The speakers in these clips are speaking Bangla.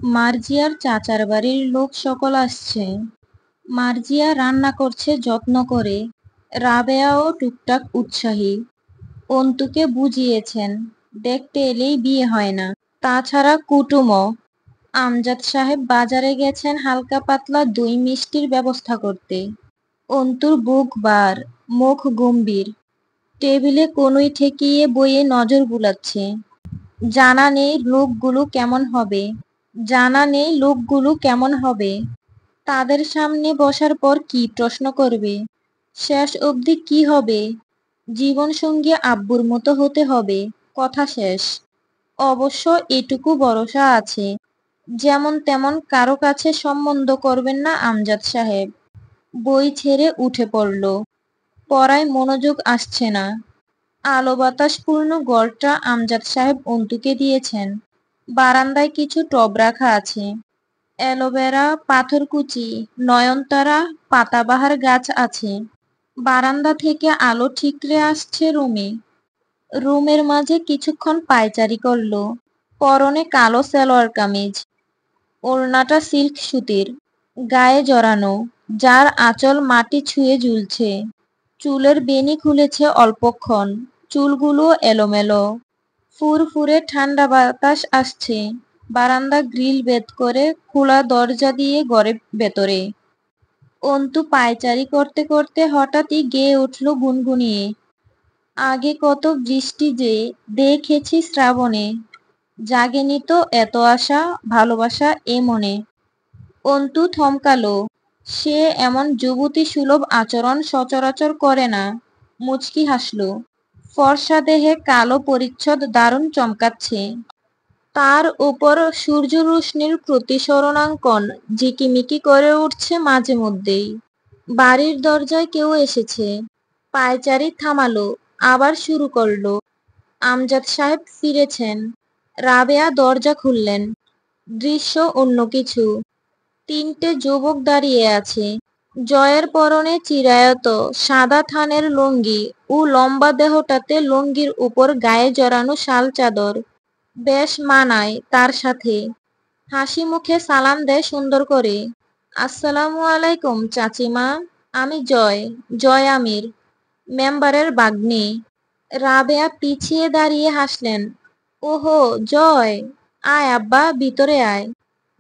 মার্জিয়ার চাচার বাড়ির লোক সকল আসছে। মার্জিয়া রান্না করছে যত্ন করে। রাবেয়াও টুকটাক উৎসাহী। অন্তুকে বুঝিয়েছেন, দেখতে এলেই বিয়ে হয় না, তাছাড়া কুটুমও। আমজাদ সাহেব বাজারে গেছেন হালকা পাতলা দই মিষ্টির ব্যবস্থা করতে। অন্তুর বুক বার, মুখ গম্ভীর। টেবিলে কনুই ঠেকিয়ে বইয়ে নজর বুলাচ্ছে। জানা নেই লোকগুলো কেমন হবে। জানা নেই লোকগুলো কেমন হবে। তাদের সামনে বসার পর কি প্রশ্ন করবে। শেষ অবধি কি হবে। জীবনসঙ্গী আব্বুর মতো হতে হবে, কথা শেষ। অবশ্য এটুকু ভরসা আছে, যেমন তেমন কারো কাছে সম্বন্ধ করবেন না আমজাদ সাহেব। বই ছেড়ে উঠে পড়ল। পড়ায় মনোযোগ আসছে না। আলো বাতাসপূর্ণ ঘরটা আমজাদ সাহেব অন্তুকে দিয়েছেন। বারান্দায় কিছু টব রাখা আছে। অ্যালোভেরা, পাথরকুচি, নয়নতারা, পাতাবাহার গাছ আছে। বারান্দা থেকে আলো ঠিকরে আসছে রুমে। রুমের মাঝে কিছুক্ষণ পায়চারি করল। পরনে কালো সালোয়ার কামিজ, ওড়নাটা সিল্ক সুতির, গায়ে জড়ানো, যার আঁচল মাটি ছুঁয়ে ঝুলছে। চুলের বেনি খুলেছে অল্পক্ষণ, চুলগুলো এলোমেলো। ফুরফুরে ঠান্ডা বাতাস আসছে। বারান্দা গ্রিল ভেদ করে খোলা দরজা দিয়ে ঘরে ভেতরে। অন্তু পায়চারি করতে করতে হঠাৎই গেয়ে উঠল গুনগুনিয়ে, আগে কত বৃষ্টি যে দেখেছি শ্রাবণে, জাগেনি তো এত আশা ভালোবাসা এ মনে। অন্তু থমকালো। সে এমন যুবতী সুলভ আচরণ সচরাচর করে না। মুচকি হাসল। ফর্সা দেহে কালো পরিচ্ছদ দারুণ চমকাচ্ছে। তার উপর সূর্যরশ্মির প্রতিসরণাঙ্কন ঝিকিমিকি করে উঠছে মাঝে মধ্যেই। বাড়ির দরজায় কেউ এসেছে। পায়চারি থামালো, আবার শুরু করলো। আমজাদ সাহেব ফিরেছেন। রাবেয়া দরজা খুললেন। দৃশ্য অন্য কিছু। তিনটে যুবক দাঁড়িয়ে আছে। জয়ের পরনে চিরায়ত সাদা থানের লুঙ্গি ও লম্বা দেহটাতে লুঙ্গির উপর গায়ে জড়ানো শাল চাদর বেশ মানায় তার সাথে। হাসি মুখে সালাম দেয় সুন্দর করে। আসসালামু আলাইকুম চাচিমা, আমি জয়, জয় আমির, মেম্বারের বাগ্নী। রাবেয়া পিছিয়ে দাঁড়িয়ে হাসলেন। ওহো জয়, আয় আব্বা ভিতরে আয়।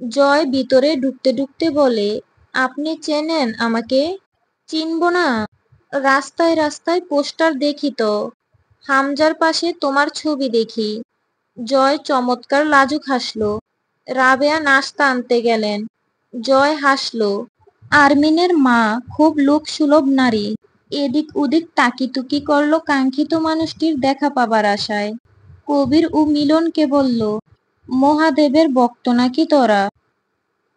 জয় ভিতরে ঢুকতে ঢুকতে বলে, আপনি চেনেন আমাকে? চিনব না? রাস্তায় রাস্তায় পোস্টার দেখি তো, হামজার পাশে তোমার ছবি দেখি। জয় চমৎকার লাজুক হাসল। রাবেয়া নাশতা আনতে গেলেন। জয় হাসল। আরমিনের মা খুব লোকসুলভ নারী। এদিক ওদিক তাকিতুকি করল কাঙ্ক্ষিত মানুষটির দেখা পাবার আশায়। কবির ও মিলনকে বলল, মহাদেবের ভক্ত নাকি তোরা?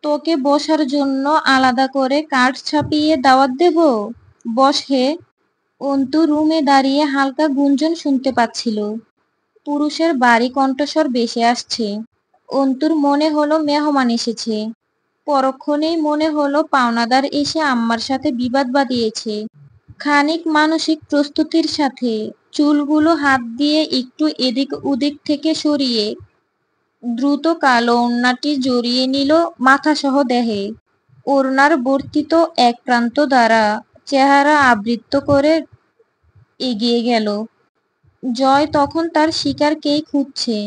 তোকে বসার জন্য আলাদা করে কার্ড ছাপিয়ে দাওয়াত দেব, বস হে। অন্তু রুমে দাঁড়িয়ে হালকা গুঞ্জন শুনতে পাচ্ছিল। পুরুষের বাড়ি কণ্ঠস্বর ভেসে আসছে। অন্তুর মনে হলো মেহমান এসেছে। পরক্ষণেই মনে হলো পাওনাদার এসে আম্মার সাথে বিবাদ বাঁধিয়েছে। খানিক মানসিক প্রস্তুতির সাথে চুলগুলো হাত দিয়ে একটু এদিক ওদিক থেকে সরিয়ে দ্রুত কালো ওড়নাটি জড়িয়ে নিল মাথাসহ দেহে। ওড়নার বর্তিত এক প্রান্ত দ্বারা চেহারা আবৃত করে এগিয়ে গেল। জয় তখন তার শিকারকেই খুঁজছে।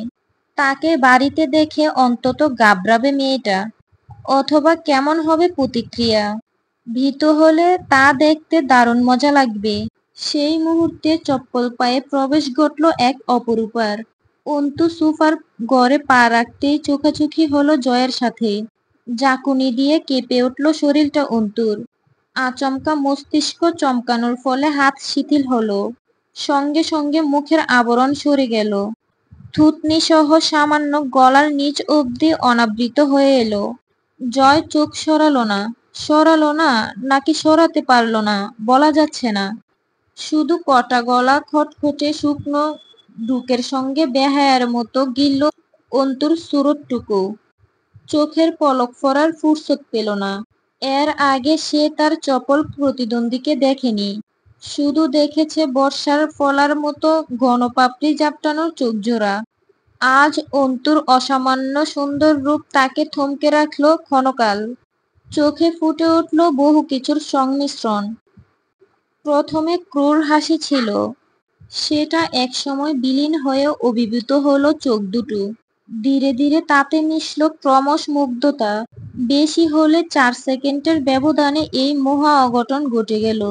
তাকে বাড়িতে দেখে অন্তত গাবড়াবে মেয়েটা, অথবা কেমন হবে প্রতিক্রিয়া। ভীত হলে তা দেখতে দারুণ মজা লাগবে। সেই মুহূর্তে চপ্পল পায়ে প্রবেশ ঘটল এক অপরূপার। অন্তু সোফার ঘরে পা রাখতেই চোখাচোখি হলো জয়ের সাথে। ঝাঁকুনি দিয়ে কেঁপে উঠল শরীরটা অন্তুর। আচমকা মস্তিষ্ক চমকানোর ফলে হাত শিথিল হলো। সঙ্গে সঙ্গে মুখের আবরণ সরে গেল। থুতনি সহ সামান্য গলার নিচ অবধি অনাবৃত হয়ে এলো। জয় চোখ সরালো না নাকি সরাতে পারল না বলা যাচ্ছে না। শুধু কটা গলা খটখটে শুকনো ঢুকের সঙ্গে বেহায়ার মতো গিলল অন্তুর সুরটুকু। চোখের পলক ফোরার ফুরসত পেল না। এর আগে সে তার চপল প্রতিদ্বন্দ্বীকে দেখেনি। শুধু দেখেছে বর্ষার ফলার মতো ঘন পাপড়ি ঝাপটানো চোখজোড়া। আজ অন্তুর অসামান্য সুন্দর রূপ তাকে থমকে রাখল ক্ষণকাল। চোখে ফুটে উঠল বহু কিছুর সংমিশ্রণ। প্রথমে ক্রূর হাসি ছিল, সেটা একসময় বিলীন হয়ে অভিভূত হলো চোখ দুটো। ধীরে ধীরে তাতে মিশল ক্রমশ মুগ্ধতা। বেশি হলে 4 সেকেন্ডের ব্যবধানে এই মহা অঘটন ঘটে গেল।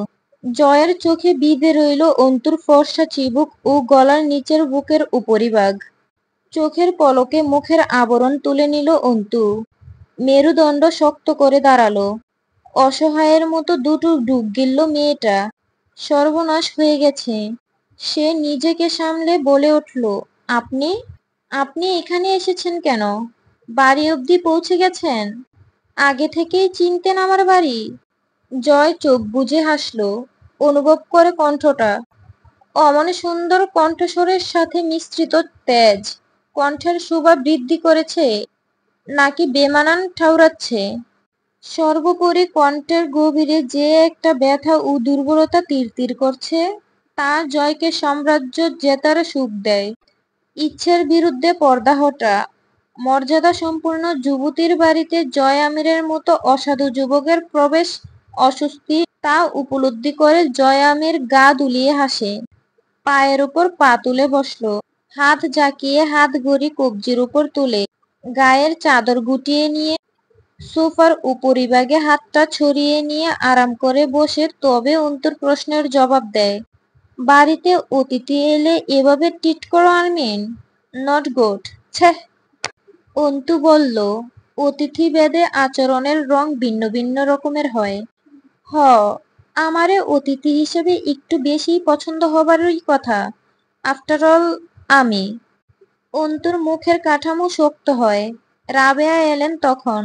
জয়ের চোখে বিঁধে রইল অন্তুর ফর্সা চিবুক ও গলার নিচের বুকের উপরিভাগ। চোখের পলকে মুখের আবরণ তুলে নিল অন্তু। মেরুদণ্ড শক্ত করে দাঁড়ালো। অসহায়ের মতো দুটো ডুব গিলল মেয়েটা। সর্বনাশ হয়ে গেছে। সে নিজেকে সামলে বলে উঠল, আপনি আপনি এখানে এসেছেন কেন? বাড়ি অবধি পৌঁছে গেছেন? আগে থেকেই চিনতেন আমার বাড়ি? জয় চোখ বুজে হাসল। অনুভব করে কণ্ঠটা। অমন সুন্দর কণ্ঠস্বরের সাথে মিশ্রিত তেজ কণ্ঠের শোভা বৃদ্ধি করেছে নাকি বেমানান ঠাউরাচ্ছে? সর্বোপরি কণ্ঠের গভীরে যে একটা ব্যথা ও দুর্বলতা তিরতির করছে, তা জয়কে সাম্রাজ্য জেতার সুখ দেয়। ইচ্ছের বিরুদ্ধে পর্দা হটা। মর্যাদা সম্পূর্ণ যুবতীর বাড়িতে জয় আমিরের মতো অসাধু যুবকের প্রবেশ অস্বস্তি, তা উপলব্ধি করে জয় আমির গা দুলিয়ে হাসে। পায়ের উপর পা তুলে বসল। হাত জাকিয়ে হাত ঘড়ি কবজির উপর তুলে গায়ের চাদর গুটিয়ে নিয়ে সোফার উপরিভাগে হাতটা ছড়িয়ে নিয়ে আরাম করে বসে তবে অন্তুর প্রশ্নের জবাব দেয়। বাড়িতে অতিথি এলে এভাবে ট্রিট করো আরমিন? Not good. ছ্যাঃ। অন্তু বলল, অতিথি ভেদে আচরণের রং ভিন্ন ভিন্ন রকমের হয়। হ, আমারে অতিথি হিসেবে একটু বেশিই পছন্দ হবারই কথা। আফটার অল আমি। অন্তুর মুখের কাঠামো শক্ত হয়। রাবেয়া এলেন তখন।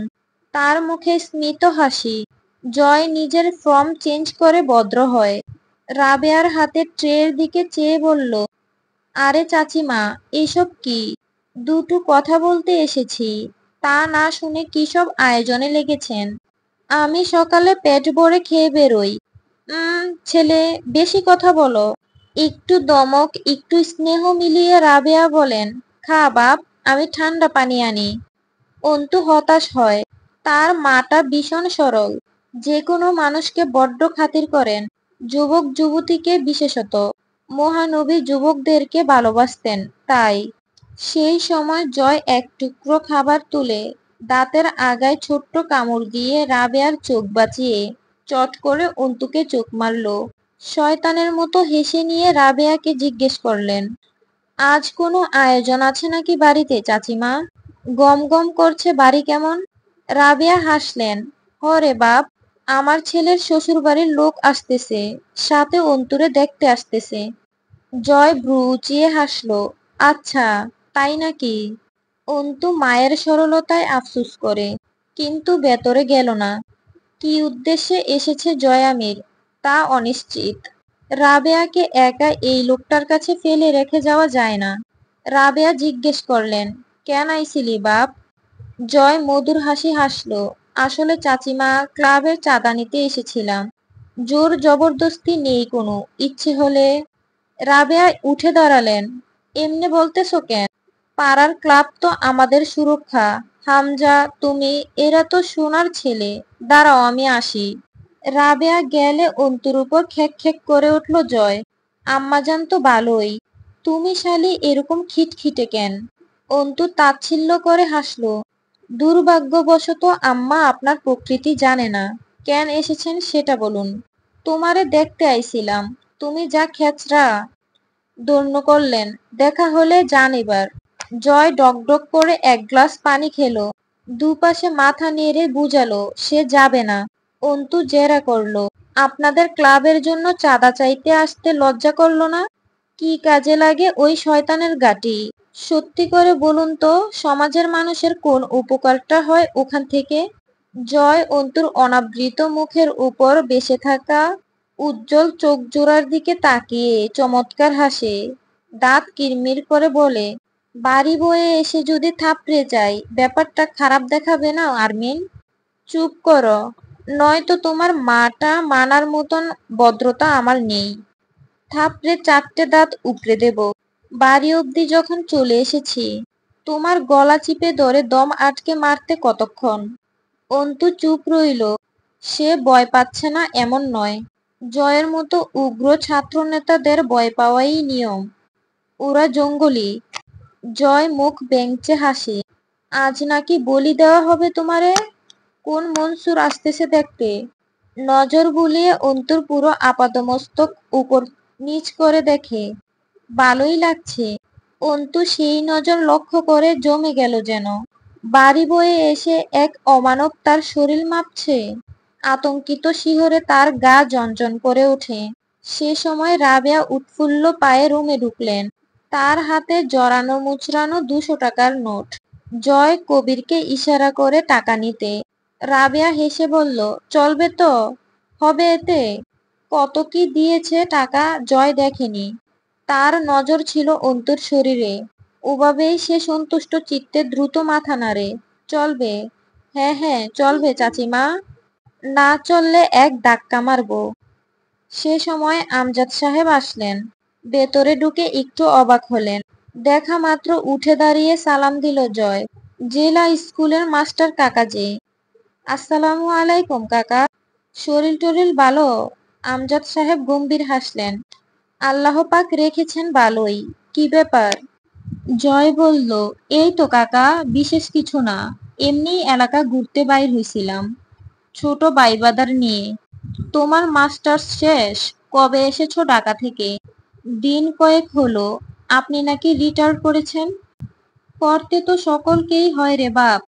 তার মুখে স্মিত হাসি। জয় নিজের ফর্ম চেঞ্জ করে ভদ্র হয়। রাবেয়ার হাতে ট্রের দিকে চেয়ে বলল, আরে চাচিমা, এসব কি? দুটো কথা বলতে এসেছি। তা না শুনে কি সব আয়োজনে লেগেছেন? আমি সকালে পেট ভরে খেয়ে বেরোই। ছেলে, বেশি কথা বলো। একটু দমক একটু স্নেহ মিলিয়ে রাবেয়া বলেন, খা বাপ, আমি ঠান্ডা পানি আনি। অন্তু হতাশ হয়। তার মাটা ভীষণ সরল। যে কোনো মানুষকে বড্ড খাতির করেন, যুবক যুবতীকে বিশেষত। মহানবী যুবকদেরকে ভালোবাসতেন, তাই। সেই সময় জয় এক টুকরো খাবার তুলে দাঁতের আগায় ছোট্ট কামড় দিয়ে রাবেয়ার চোখ বাঁচিয়ে চট করে অন্তুকে চোখ মারল। শয়তানের মতো হেসে নিয়ে রাবেয়াকে জিজ্ঞেস করলেন, আজ কোনো আয়োজন আছে নাকি বাড়িতে চাচিমা? গম গম করছে বাড়ি কেমন? রাবেয়া হাসলেন, হরে বাপ, আমার ছেলের শ্বশুর বাড়ির লোক আসতেছে, সাথে অন্তুরে দেখতে আসতেছে। জয় ভ্রু উঁচিয়ে হাসল, আচ্ছা, তাই নাকি? অন্তু মায়ের সরলতায় আফসোস করে, কিন্তু ভেতরে গেল না। কি উদ্দেশ্যে এসেছে জয় আমির, তা অনিশ্চিত। রাবেয়াকে একা এই লোকটার কাছে ফেলে রেখে যাওয়া যায় না। রাবেয়া জিজ্ঞেস করলেন, কেন আইছিলি বাপ? জয় মধুর হাসি হাসল, আসলে চাচিমা, ক্লাবের চাঁদা নিতে এসেছিলাম। জোর জবরদস্তি নেই কোনো, ইচ্ছে হলে। রাবেয়া উঠে দাঁড়ালেন, এমনি বলতেছো কেন? পাড়ার ক্লাব তো আমাদের সুরক্ষা। হামজা, তুমি, এরা তো সোনার ছেলে। দাঁড়াও, আমি আসি। রাবেয়া গেলে অন্তুর উপর খেক খেক করে উঠল জয়। আম্মাজান তো ভালোই। তুমি শালি এরকম খিটখিটে কেন? অন্তু তাচ্ছিল্য করে হাসল, দুর্ভাগ্যবশত আম্মা আপনার প্রকৃতি জানে না। কেন এসেছেন সেটা বলুন। তোমারে দেখতে আইছিলাম। তুমি যা খেচড়া। দৈন্য করলেন, দেখা হলে যান এবার। জয় ডকডক করে এক গ্লাস পানি খেলো। দুপাশে মাথা নেড়ে বুঝালো সে যাবে না। অন্তু জেরা করলো, আপনাদের ক্লাবের জন্য চাঁদা চাইতে আসতে লজ্জা করলো না? কি কাজে লাগে ওই শয়তানের গাটি? সত্যি করে বলুন তো, সমাজের মানুষের কোন উপকারটা হয় ওখান থেকে? জয় অন্তুর অনাবৃত মুখের উপর বেসে থাকা উজ্জ্বল চোখ জোড়ার দিকে তাকিয়ে চমৎকার হাসে। দাঁত কিরমির করে বলে, বাড়ি বয়ে এসে যদি থাপড়ে যাই, ব্যাপারটা খারাপ দেখাবে না আরমিন? চুপ করো, নয়তো তোমার মাটা মানার মতন ভদ্রতা আমার নেই। থাপড়ে 4টে দাঁত উপড়ে দেব। বাড়ি অবধি যখন চলে এসেছি, তোমার গলা চিপে ধরে দম আটকে মারতে কতক্ষণ? অন্তু চুপ রইল। সে ভয় পাচ্ছে না এমন নয়, জয়ের মতো উগ্র ছাত্র নেতাদের ভয় পাওয়াই নিয়ম। ওরা জঙ্গলি। জয় মুখ বেঁকছে হাসি। আজ নাকি বলি দেওয়া হবে তোমারে? কোন মনসুর আসতেছে দেখতে? নজর বুলিয়ে অন্তুর পুরো আপাদমস্তক উপর নিচ করে দেখে। ভালোই লাগছে। অন্তু সেই নজর লক্ষ্য করে জমে গেল যেন। বাড়ি বয়ে এসে এক অমানব তার শরীর মাপছে। আতঙ্কিত শিহরে তার গা জ্বনজ্বন করে ওঠে। সে সময় রাবেয়া উৎফুল্ল পায়ে রুমে ঢুকলেন। তার হাতে জড়ানো মুচড়ানো 200 টাকার নোট। জয় কবিরকে ইশারা করে টাকা নিতে। রাবেয়া হেসে বলল, চলবে তো? হবে এতে? কত কি দিয়েছে টাকা জয় দেখেনি। তার নজর ছিল অন্তুর শরীরে। ওভাবেই সে সন্তুষ্ট চিত্তে দ্রুত মাথা নাড়ে। চলবে? হ্যাঁ হ্যাঁ চলবে চাচিমা। না চললে এক ধাক্কা মারবো। সে সময় আমজাদ সাহেব আসলেন। ভেতরে ঢুকে একটু অবাক হলেন। দেখা মাত্র উঠে দাঁড়িয়ে সালাম দিল জয়। জেলা স্কুলের মাস্টার কাকা যে। আসসালামু আলাইকুম কাকা। শরীর টরিল ভালো? আমজাদ সাহেব গম্ভীর হাসলেন। আল্লাহ পাক রেখেছেন ভালোই। কি ব্যাপার? জয় বলল, এই তো কাকা, বিশেষ কিছু না। এমনি এলাকা ঘুরতে বাইর হইছিলাম, ছোট বাইবাদার নিয়ে। তোমার মাস্টার্স শেষ? কবে এসেছো ঢাকা থেকে? দিন কয়েক হলো। আপনি নাকি রিটায়ার করেছেন? করতে তো সকলকেই হয় রে বাপ।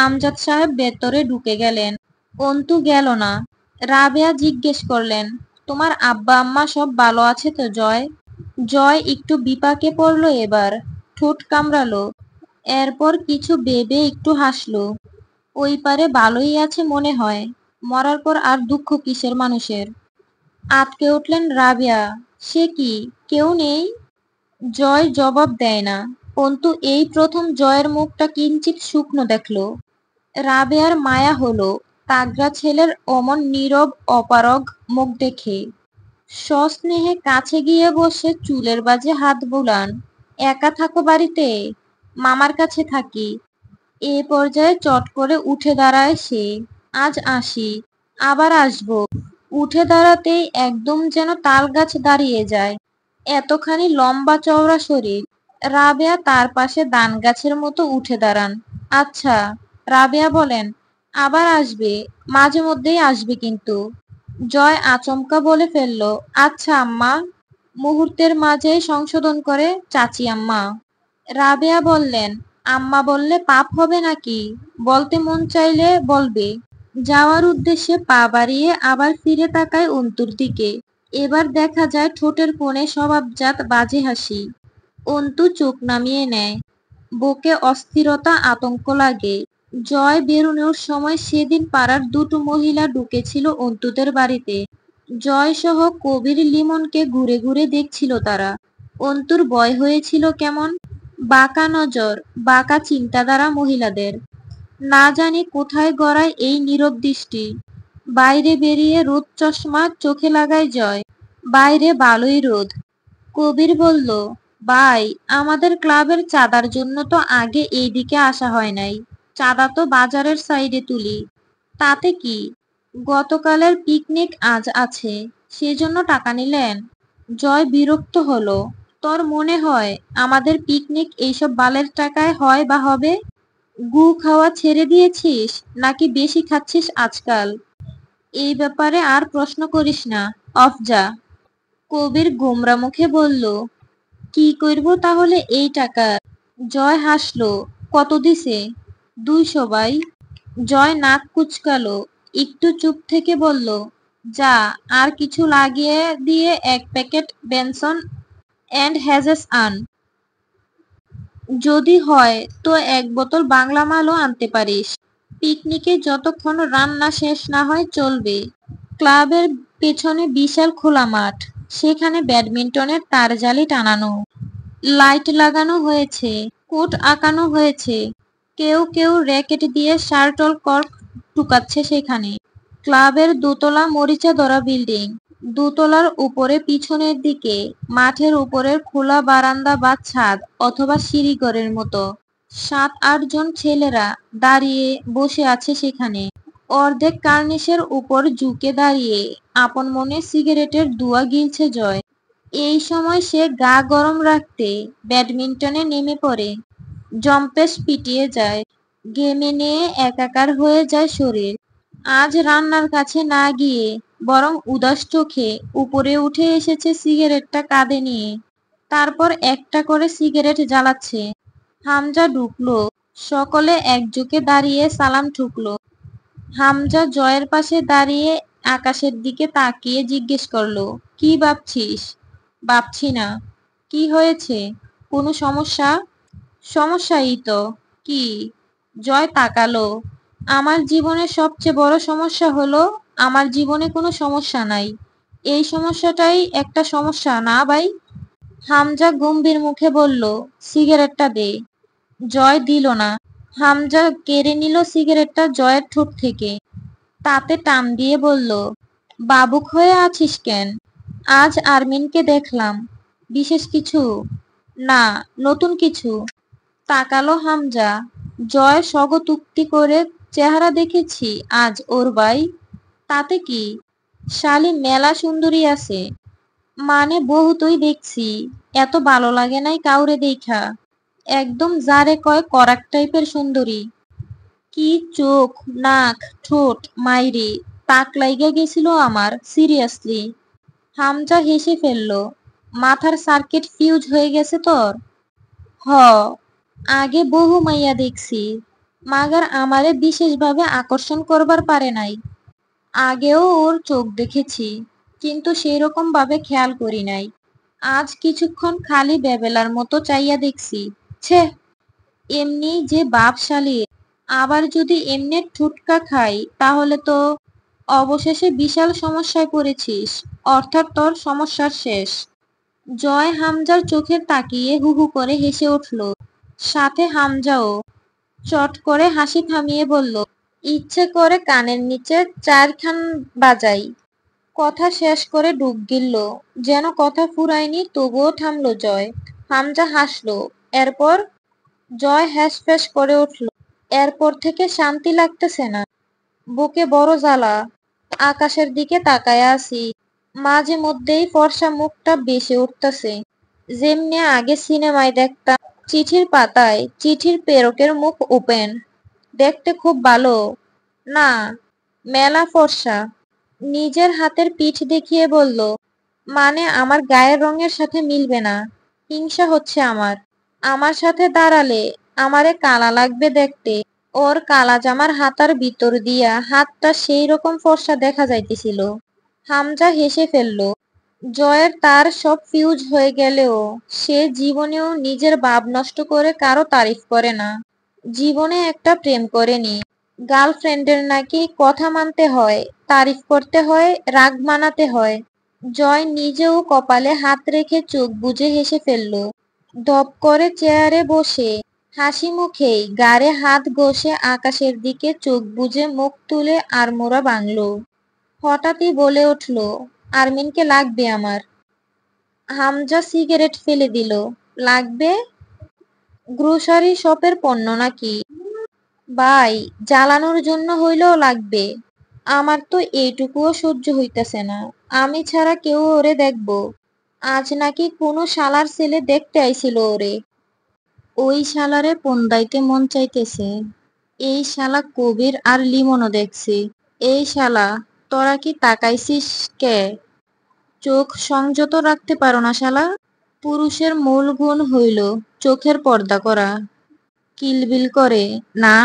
আমজাদ সাহেব ভেতরে ঢুকে গেলেন। অন্তু গেল না। রাবেয়া জিজ্ঞেস করলেন, তোমার আব্বা আম্মা সব ভালো আছে তো জয়? জয় একটু বিপাকে পড়ল এবার। ঠোঁট কামড়ালো। এরপর কিছু ভেবে একটু হাসলো। ওই পারে ভালোই আছে মনে হয়। মরার পর আর দুঃখ কিসের মানুষের? আটকে উঠলেন রাবেয়া। সে কি, কেউ নেই? জয় জবাব দেয় না। অন্তু এই প্রথম জয়ের মুখটা কিঞ্চিত শুকনো দেখল। রাবেয়ার মায়া হলো তাগড়া ছেলের অমন নীরব অপারগ মুখ দেখে। সস্নেহে কাছে গিয়ে বসে চুলের বাজে হাত বুলান। একা থাকো বাড়িতে? মামার কাছে থাকি। এ পর্যায়ে চট করে উঠে দাঁড়ায় সে। আজ আসি, আবার আসবো। উঠে দাঁড়াতেই একদম যেন তাল গাছ দাঁড়িয়ে যায়। এতখানি লম্বা চওড়া শরীর। রাবেয়া তার পাশে ধান গাছের মতো উঠে দাঁড়ান। আচ্ছা। রাবেয়া বলেন, আবার আসবে, মাঝে মধ্যেই আসবে কিন্তু। জয় আচমকা বলে ফেলল, আচ্ছা আম্মা। মুহূর্তের মাঝেই সংশোধন করে, চাচি আম্মা। রাবেয়া বললেন, আম্মা বললে পাপ হবে নাকি? বলতে মন চাইলে বলবে। যাওয়ার উদ্দেশ্যে পা বাড়িয়ে আবার ফিরে তাকায় অন্তুর দিকে। এবার দেখা যায় ঠোঁটের কোণে স্বভাবজাত বাজে হাসি। অন্তু চোখ নামিয়ে নেয়। বুকে অস্থিরতা আতঙ্ক লাগে। জয় বেরোনোর সময় সেদিন পাড়ার দুটো মহিলা ঢুকেছিল অন্তুদের বাড়িতে। জয় সহ কবির লিমনকে ঘুরে ঘুরে দেখছিল তারা। অন্তুর ভয় হয়েছিল কেমন। বাঁকা নজর, বাঁকা চিন্তাধারা মহিলাদের। না জানি কোথায় গড়ায় এই নীরব দৃষ্টি। বাইরে বেরিয়ে রোদ চশমা চোখে লাগায় জয়। বাইরে ভালোই রোদ। কবির বলল, ভাই, আমাদের ক্লাবের চাঁদার জন্য তো আগে এই দিকে আসা হয় নাই। চাঁদা তো বাজারের সাইডে তুলি। তাতে কি? গতকালের পিকনিক আজ আছে, সেজন্য টাকা নিলেন? জয় বিরক্ত হলো। তোর মনে হয় আমাদের পিকনিক এইসব বালের টাকায় হয় বা হবে? গু খাওয়া ছেড়ে দিয়েছিস নাকি বেশি খাচ্ছিস আজকাল? এই ব্যাপারে আর প্রশ্ন করিস না, অফ যা। কবির গোমরা মুখে বলল, কি করব তাহলে এই টাকা? জয় হাসলো। কত দিছে? 200 ভাই। জয় নাক কুচকালো। একটু চুপ থেকে বলল, যা, আর কিছু লাগিয়ে দিয়ে 1 প্যাকেট বেনসন এন্ড হেজেস আন। যদি হয় তো 1 বোতল বাংলা মালও আনতে পারিস। পিকনিকে যতক্ষণ রান্না শেষ না হয় চলবে। ক্লাবের পেছনে বিশাল খোলা মাঠ। সেখানে ব্যাডমিন্টনের তারজালি টানানো। লাইট লাগানো হয়েছে। কোট আঁকানো হয়েছে। কেউ কেউ র্যাকেট দিয়ে শাটল কর্ক টুকাচ্ছে সেখানে। ক্লাবের দোতলা মরিচা ধরা বিল্ডিং। দোতলার উপরে পিছনের দিকে মাঠের উপরের খোলা বারান্দা বা ছাদ অথবা সিঁড়িঘরের মতো। 7-8 জন ছেলেরা দাঁড়িয়ে বসে আছে সেখানে। অর্ধেক কার্নিশের উপর ঝুঁকে দাঁড়িয়ে আপন মনে সিগারেটের ধোঁয়া গিলছে জয়। এই সময় সে গা গরম রাখতে ব্যাডমিন্টনে নেমে পড়ে। জম্পেশ পিটিয়ে যায়। গেমে নিয়ে একাকার হয়ে যায় শরীর। আজ রান্নার কাছে না গিয়ে বরং উদাস চোখে উপরে উঠে এসেছে সিগারেটটা কাঁধে নিয়ে। তারপর একটা করে সিগারেট জ্বালাচ্ছে। হামজা ঢুকলো। সকলে একযোগে দাঁড়িয়ে সালাম ঠুকলো। হামজা জয়ের পাশে দাঁড়িয়ে আকাশের দিকে তাকিয়ে জিজ্ঞেস করলো, কি ভাবছিস? ভাবছি না। কি হয়েছে? কোনো সমস্যা? সমস্যাই তো। কি? জয় তাকালো। আমার জীবনের সবচেয়ে বড় সমস্যা হলো আমার জীবনে কোনো সমস্যা নাই। এই সমস্যাটাই একটা সমস্যা না ভাই? হামজা গম্ভীর মুখে বলল, সিগারেটটা দে। জয় দিল না। হামজা কেড়ে নিল সিগারেটটা জয়ের ঠোঁট থেকে। তাতে টান দিয়ে বলল, বাবুক হয়ে আছিস কেন? আজ আরমিনকে দেখলাম। বিশেষ কিছু? না, নতুন কিছু। তাকালো হামজা। জয় স্বগতোক্তি করে, চেহারা দেখেছি আজ ওর ভাই। তাতে কি? শালি মেলা সুন্দরী আছে। মানে বহুতই দেখছি। এত ভালো লাগে নাই কাউরে দেখা। একদম যারে কয় করাক টাইপের সুন্দরী। কি চোখ, নাক, ঠোঁট, মাইরি, তাক লাইগা গেছিল আমার, সিরিয়াসলি। হামজা হেসে ফেলল। মাথার সার্কিট ফিউজ হয়ে গেছে তোর? হ, আগে বহু মাইয়া দেখছি, মাগার আমারে বিশেষভাবে আকর্ষণ করবার পারে নাই। আগেও ওর চোখ দেখেছি, কিন্তু সেই রকম ভাবে খেয়াল করি নাই। আজ কিছুক্ষণ খালি বেবেলার মতো চাইয়া দেখছি। ছে, এমনি যে বাপশালী, আবার যদি এমনি ঠুটকা খাই তাহলে তো। অবশেষে বিশাল সমস্যায় পড়েছিস, অর্থাৎ তোর সমস্যার শেষ। জয় হামজার চোখে তাকিয়ে হু হু করে হেসে উঠল। সাথে হামজাও চট করে হাসি থামিয়ে বলল, ইচ্ছে করে কানের নিচে চারখান বাজাই। কথা শেষ করে ডুব গিলল। যেন কথা ফুরায়নি তবুও থামলো জয়। হামজা হাসলো। এরপর জয় হ্যাঁসফ্যাঁস করে উঠল। এরপর থেকে শান্তি লাগতেছে না। বুকে বড় জ্বালা। আকাশের দিকে তাকায়া আছি। মাঝে মধ্যেই ফর্সা মুখটা বেশি উঠতেছে। যেমনি আগে সিনেমায় দেখতাম, চিঠির পাতায় চিঠির প্রেরকের মুখ ওপেন। দেখতে খুব ভালো না? মেলা ফর্সা। নিজের হাতের পিঠ দেখিয়ে বলল, মানে আমার গায়ের রঙের সাথে মিলবে না। হিংসা হচ্ছে আমার। আমার সাথে দাঁড়ালে আমারে কালা লাগবে দেখতে। ওর কালা জামার হাতার ভিতর দিয়া হাতটা সেই রকম ফর্সা দেখা যাইতেছিল। হামজা হেসে ফেলল। জয়ের তার সব ফিউজ হয়ে গেলেও সে জীবনেও নিজের ভাব নষ্ট করে কারো তারিফ করে না। জীবনে একটা প্রেম করেনি। গার্লফ্রেন্ডের নাকি কথা মানতে হয়, তারিফ করতে হয়, রাগ মানাতে হয়। জয় নিজেও কপালে হাত রেখে চোখ বুজে হেসে ফেলল। ধপ করে চেয়ারে বসে হাসি মুখেই গাড়ে হাত ঘষে আকাশের দিকে চোখ বুজে মুখ তুলে আড়মোড়া বাঁধল। হঠাৎই বলে উঠল, আরমিনকে লাগবে আমার। হামজা সিগারেট ফেলে দিল। লাগবে? গ্রোসারি শপের পণ্য নাকি? ভাই, জ্বালানোর জন্য হইলেও লাগবে। আমার তো এইটুকুও সহ্য হইতেছে না। আমি ছাড়া কেউ ওরে দেখব? আজ নাকি কোনো শালার ছেলে দেখতে আইছিল ওরে। ওই শালারে পন্দাইতে মন চাইতেছে। এই শালা কবির আর লিমনও দেখছি। এই শালা, তোরা কি তাকাইছিস কে? চোখ সংযত রাখতে পারো না শালা? পুরুষের মূল গুণ হইল চোখের পর্দা করা। কিলবিল করে না?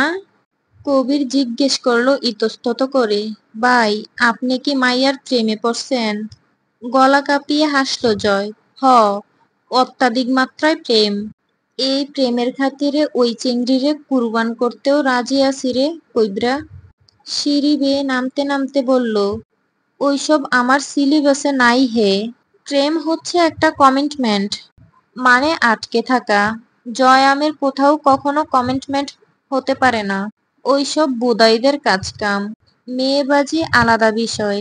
কবির জিজ্ঞেস করলো ইতস্তত করে, ভাই, আপনি কি মাইয়ার প্রেমে পড়ছেন? গলা কাঁপিয়ে হাসল জয়। হ, অত্যাধিক মাত্রায় প্রেম। এই প্রেমের খাতিরে ওই চিংড়িরে কুরবান করতেও রাজি আছি রে কইব্রা। সিঁড়ি বেয়ে নামতে নামতে বলল, ওইসব আমার সিলেবাসে নাই হে। প্রেম হচ্ছে একটা কমিটমেন্ট, মানে আটকে থাকা। জয় আমের কোথাও কখনো কমিটমেন্ট হতে পারে না। ওইসব বুদাইদের কাজকাম। মেয়েবাজি আলাদা বিষয়,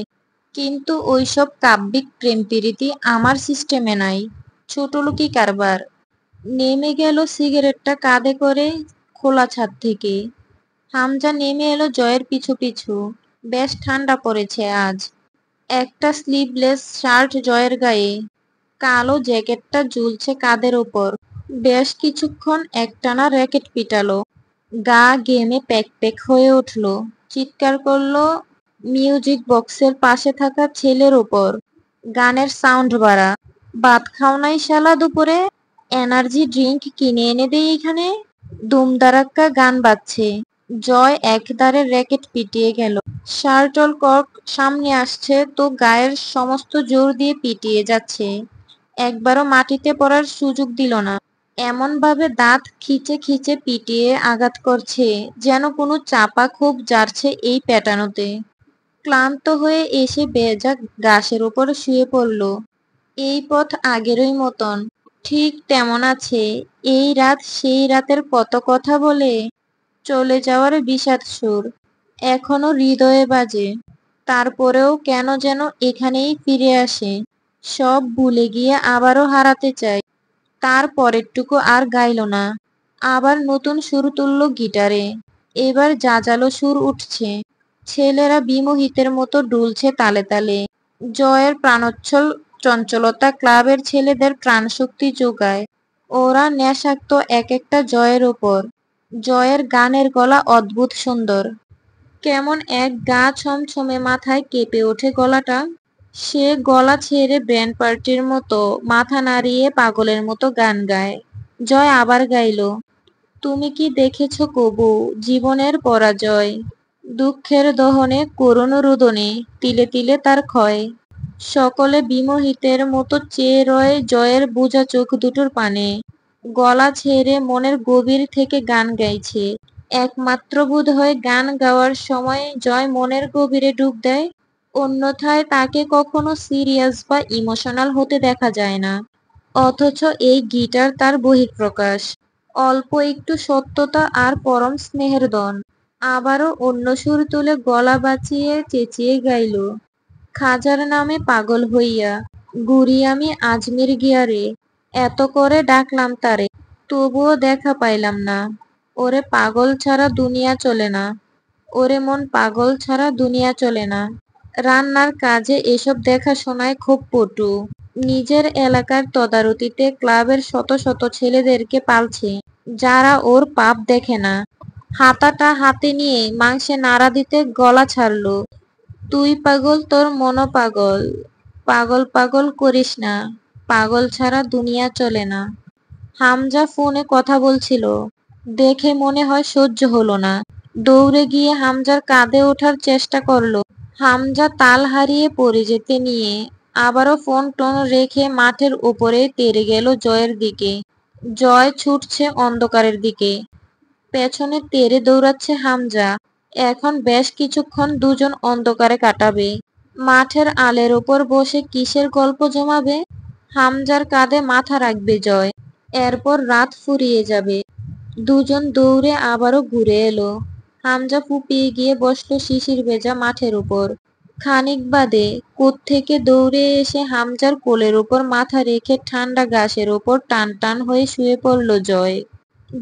কিন্তু ওইসব কাব্যিক প্রেম প্রীতি আমার সিস্টেমে নাই। ছোটলোকি কারবার। নেমে গেল সিগারেটটা কাঁধে করে। খোলা ছাদ থেকে। হামজা নেমে এলো জয়ের পিছু পিছু। বেশ ঠান্ডা পড়েছে আজ। একটা স্লিভলেস শার্ট জয়ের গায়ে, কালো জ্যাকেটটা ঝুলছে কাঁধের ওপর। বেশ কিছুক্ষণ একটানা র্যাকেট পিটালো। গা ঘেমে প্যাক প্যাক হয়ে উঠল। চিৎকার করলো মিউজিক বক্সের পাশে থাকা ছেলের ওপর, গানের সাউন্ড বাড়া। ভাত খাও নাই শালা দুপুরে? এনার্জি ড্রিঙ্ক কিনে এনে দেই এখানে। দুমদারাক্কা গান বাজছে। জয় একধারে র্যাকেট পিটিয়ে গেল। শার্টল কর্ক সামনে আসছে তো গায়ের সমস্ত জোর দিয়ে পিটিয়ে যাচ্ছে। একবারও মাটিতে পড়ার সুযোগ দিল না। এমন ভাবে দাঁত খিচে খিচে পিটিয়ে আঘাত করছে যেন কোনো চাপা ক্ষোভ জারছে এই পেটানোতে। ক্লান্ত হয়ে এসে ভেজা ঘাসের উপর শুয়ে পড়ল। এই পথ আগেরই মতন, ঠিক তেমন আছে। এই রাত সেই রাতের কত কথা বলে। চলে যাওয়ার বিষাদ সুর এখনো হৃদয়ে বাজে। তারপরেও কেন যেন এখানেই ফিরে আসে। সব ভুলে গিয়ে আবারও হারাতে চায়। তার পরেরটুকু আর গাইল না। আবার নতুন সুর তুলল গিটারে। এবার জাজালো সুর উঠছে। ছেলেরা বিমোহিতের মতো ডুলছে তালে তালে। জয়ের প্রাণোচ্ছল চঞ্চলতা ক্লাবের ছেলেদের প্রাণশক্তি যোগায়। ওরা নেশাক্ত এক একটা জয়ের ওপর। জয়ের গানের গলা অদ্ভুত সুন্দর। কেমন এক গা ছমছমে মাথায় কেঁপে ওঠে গলাটা। সে গলা ছেড়ে ব্যান্ড পার্টির মতো মাথা নাড়িয়ে পাগলের মতো গান গায়। জয় আবার গাইল, তুমি কি দেখেছ কবু জীবনের পরাজয়? দুঃখের দহনে করুণ রুদনে তিলে তিলে তার ক্ষয়। সকলে বিমোহিতের মতো চেয়ে রয় জয়ের বুজা চোখ দুটোর পানে। গলা ছেড়ে মনের গভীর থেকে গান গাইছে। একমাত্র বোধ হয় গান গাওয়ার সময় জয় মনের গভীরে ডুব দেয়। অন্যথায় তাকে কখনো সিরিয়াস বা ইমোশনাল হতে দেখা যায় না। অথচ এই গিটার তার বহিঃপ্রকাশ। অল্প একটু সত্যতা আর পরম স্নেহের দন। আবারও অন্য সুর তুলে গলা বাঁচিয়ে চেঁচিয়ে গাইল, খাজার নামে পাগল হইয়া ঘুরি আমি আজমির গিয়ারে। এত করে ডাকলাম তারে, তবুও দেখা পাইলাম না। ওরে পাগল ছাড়া দুনিয়া চলে না। ওরে মন পাগল ছাড়া দুনিয়া চলে না। রান্নার কাজে এসব দেখাশোনায় খুব পটু। নিজের এলাকার তদারতিতে ক্লাবের শত শত ছেলেদেরকে পালছে, যারা ওর পাপ দেখে না। হাতাটা হাতে নিয়ে মাংসে নাড়া দিতে গলা ছাড়ল, তুই পাগল তোর মনও পাগল। পাগল পাগল করিস না, পাগল ছাড়া দুনিয়া চলে না। হামজা ফোনে কথা বলছিল। দেখে মনে হয় সহ্য হলো না। দৌড়ে গিয়ে হামজার কাঁধে ওঠার চেষ্টা করলো। হামজা তাল হারিয়ে পড়ে যেতে নিয়ে আবারও ফোন টোন রেখে মাঠের উপরে তেড়ে গেল জয়ের দিকে। জয় ছুটছে অন্ধকারের দিকে। পেছনে তেড়ে দৌড়াচ্ছে হামজা। এখন বেশ কিছুক্ষণ দুজন অন্ধকারে কাটাবে। মাঠের আলের ওপর বসে কিসের গল্প জমাবে? হামজার কাঁধে মাথা রাখবে জয়। এরপর রাত ফুরিয়ে যাবে। দুজন দৌড়ে আবারও ঘুরে এলো। হামজা ফুপিয়ে গিয়ে বসলো শিশির ভেজা মাঠের উপর। খানিক বাদে কোত্থেকে দৌড়ে এসে হামজার কোলের উপর মাথা রেখে ঠান্ডা ঘাসের ওপর টান টান হয়ে শুয়ে পড়ল জয়।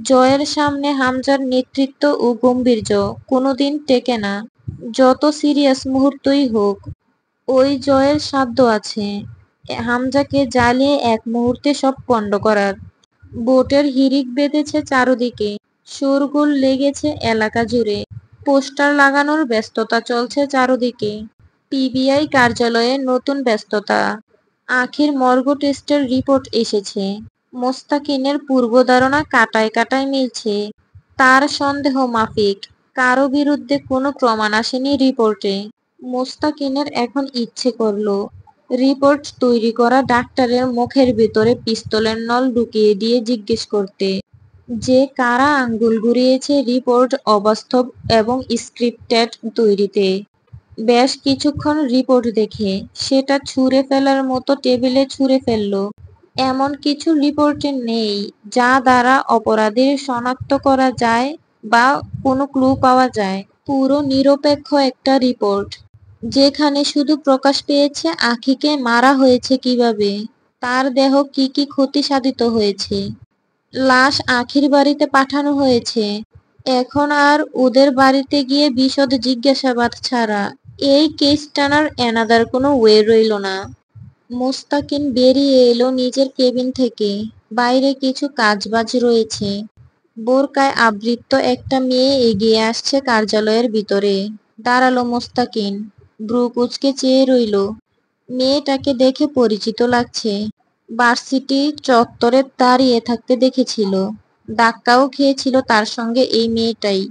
জয়ের সামনে হামজার নেতৃত্ব ও গম্ভীর্য কোনোদিন টেকে না, যত সিরিয়াস মুহূর্তই হোক। ওই জয়ের সাধ্য আছে হামজাকে জ্বালিয়ে এক মুহূর্তে সব পণ্ড করার। বোটের হিড়িক বেঁধেছে চারদিকে। শোরগোল লেগেছে এলাকা জুড়ে। পোস্টার লাগানোর ব্যস্ততা চলছে চারদিকে। পিবিআই কার্যালয়ে নতুন ব্যস্ততা। আখির মর্গ টেস্টের রিপোর্ট এসেছে। মোস্তাকিনের পূর্বধারণা কাটায় কাটায় মিলছে। তার সন্দেহ মাফিক। কারো বিরুদ্ধে কোনো প্রমাণ আসেনি রিপোর্টে। মোস্তাকিনের এখন ইচ্ছে করলো রিপোর্ট তৈরি করা ডাক্তারের মুখের ভেতরে পিস্তলের নল ঢুকিয়ে দিয়ে জিজ্ঞেস করতে, যে কারা আঙ্গুল ঘুরিয়েছে রিপোর্ট অবাস্তব এবং স্ক্রিপ্টেড তৈরিতে। বেশ কিছুক্ষণ রিপোর্ট দেখে সেটা ছুঁড়ে ফেলার মতো টেবিলে ছুঁড়ে ফেলল। এমন কিছু রিপোর্টে নেই যা দ্বারা অপরাধীর শনাক্ত করা যায় বা কোনো ক্লু পাওয়া যায়। পুরো নিরপেক্ষ একটা রিপোর্ট, যেখানে শুধু প্রকাশ পেয়েছে আখিকে মারা হয়েছে কিভাবে, তার দেহ কি কি ক্ষতি সাধিত হয়েছে। লাশ আখির বাড়িতে পাঠানো হয়েছে। এখন আর ওদের বাড়িতে গিয়ে বিশদ জিজ্ঞাসাবাদ ছাড়া এই কেস টানার এনাদার কোনো ওয়ে রইল না। মোস্তাকিন বেরিয়ে এলো নিজের কেবিন থেকে। বাইরে কিছু কাজবাজ রয়েছে। বোরকায় আবৃত একটা মেয়ে এগিয়ে আসছে কার্যালয়ের ভিতরে। দাঁড়ালো মোস্তাকিন, ভ্রু কুঁচকে চেয়ে রইল। মেয়েটাকে দেখে পরিচিত লাগছে। ভার্সিটি চত্বরে দাঁড়িয়ে থাকতে দেখেছিল, ধাক্কাও খেয়েছিল তার সঙ্গে এই মেয়েটাই।